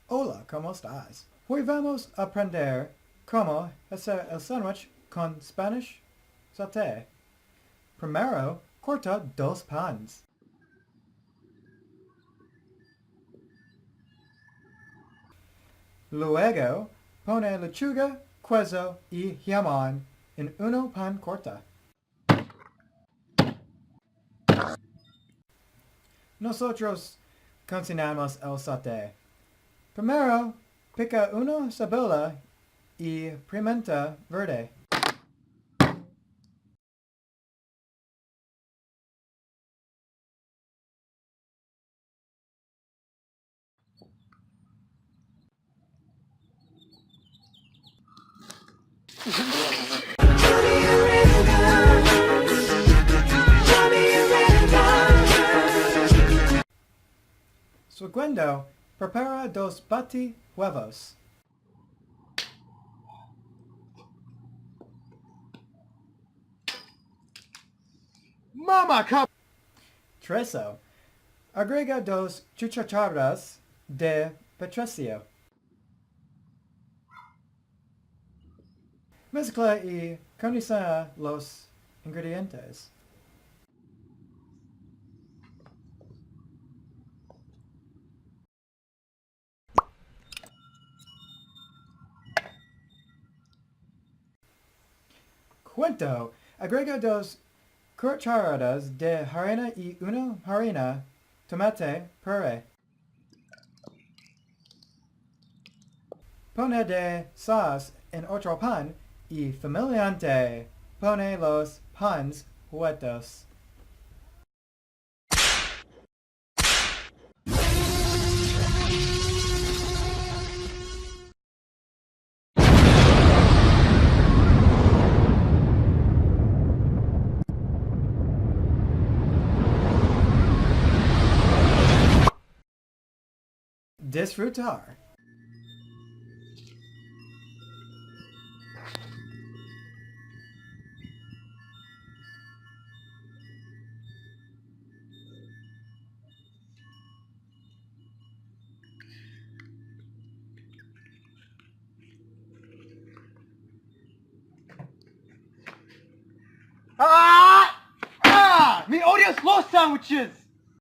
Hola, ¿cómo estás? Hoy vamos a aprender cómo hacer el sándwich con Spanish sauté. Primero, corta dos panes. Luego, pone lechuga, queso y jamón en uno pan corta. Nosotros cocinamos el sauté. Primero, pica una cebolla y pimienta verde. Segundo, prepara dos bati huevos. Mama, come. Treso, agrega dos cucharadas de petróleo. Mezcla y condiciona los ingredientes. Quinto, agrega dos cucharadas de harina y una harina tomate puré. Pone de sauce en otro pan y finalmente pone los panes huecos. Disfrutar. Me odious lost sandwiches!